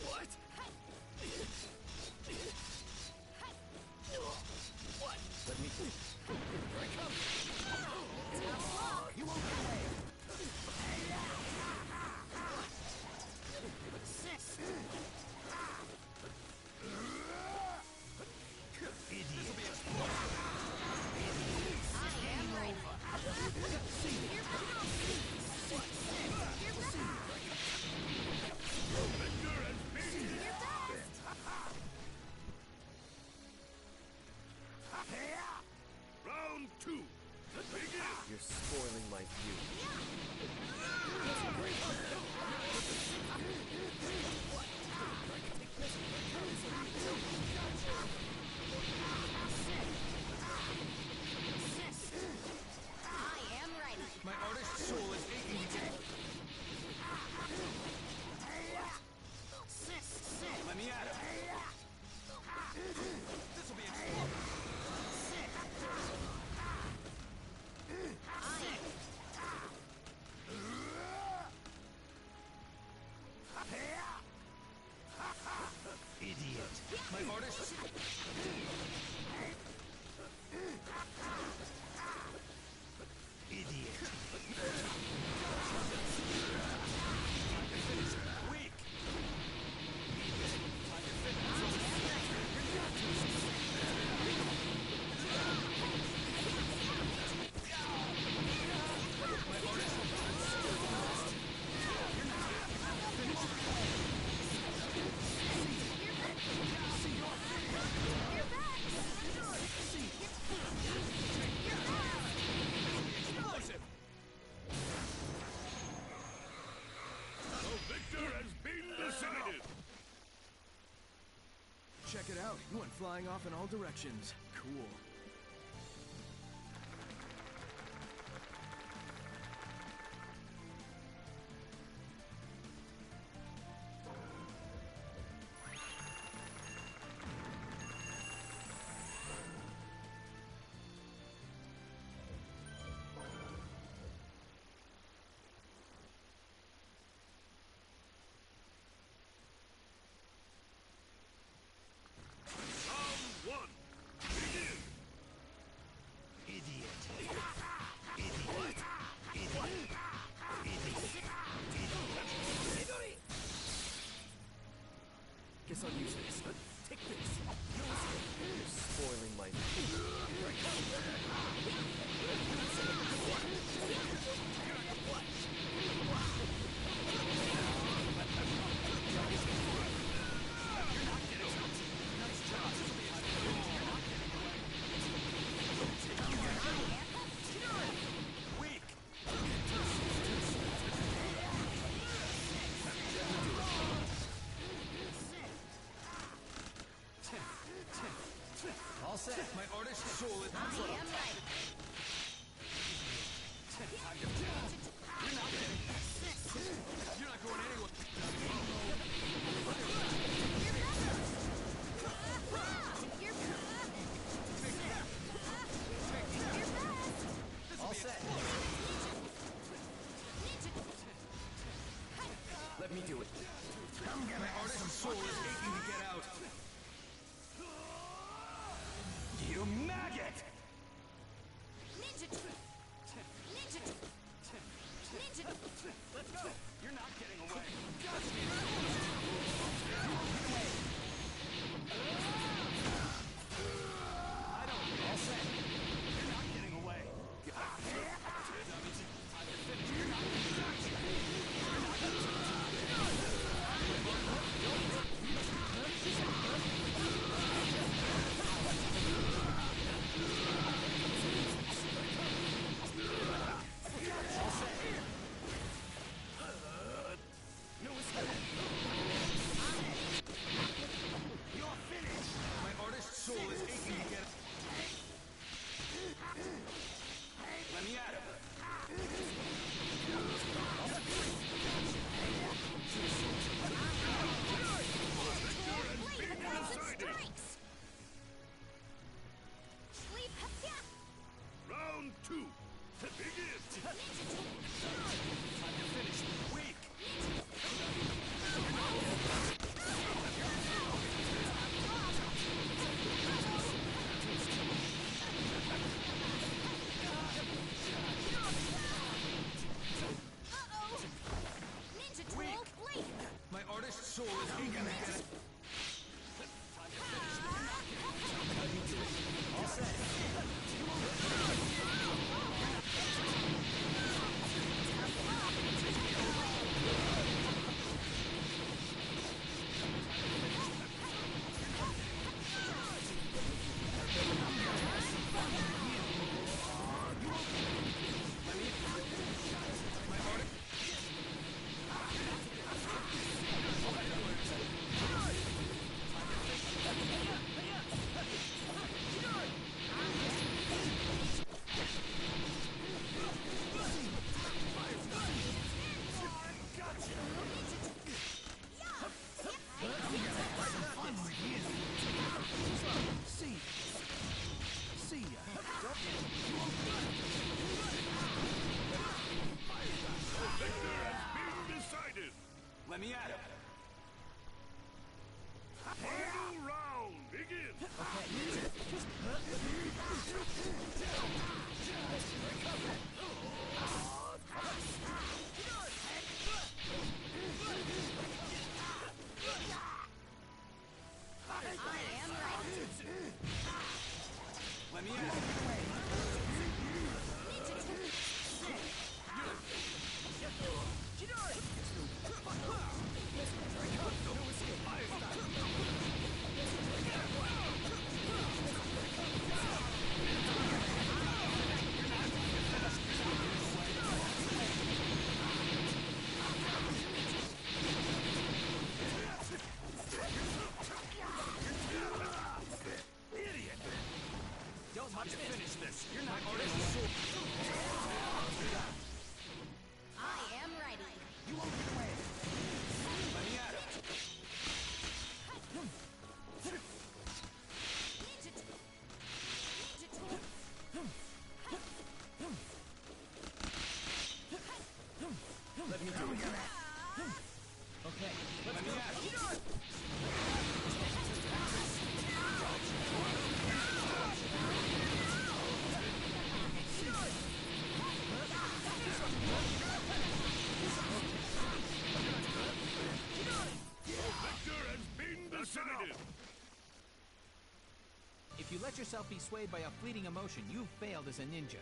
What? What? Let me... Here I come. You won't get away. Round 2. Begin. You're spoiling my view. My artist soul is aching to get... Let me at him. This'll be explosive. Idiot. My artist... Idiot. Weak. Explosive. The victor has been decided. Check it out. You went flying off in all directions. Cool. All set. My artist soul is I am ready. You're not going anywhere. All set. Let me do it. Come get my artist's soul is aching to get out. You maggot! Ninja. Let's go! You're not getting away. I don't. All set. You're not getting away. You're You're finished! My artist's soul is aching to get it. Let me at him. Round 2. Begin. Time to finish. Weak. My artist's soul is aching to get it. All set. See ya. Victor has been decided. Let me at him. Final round. Begin. I am ready. Let me at him. Idiot! Don't touch it. Finish this. You're not artist soul. I am ready. You won't get away. Let me at him. Let me do it. Okay, let me at him. Victor has been decided. If you let yourself be swayed by a fleeting emotion, you've failed as a ninja.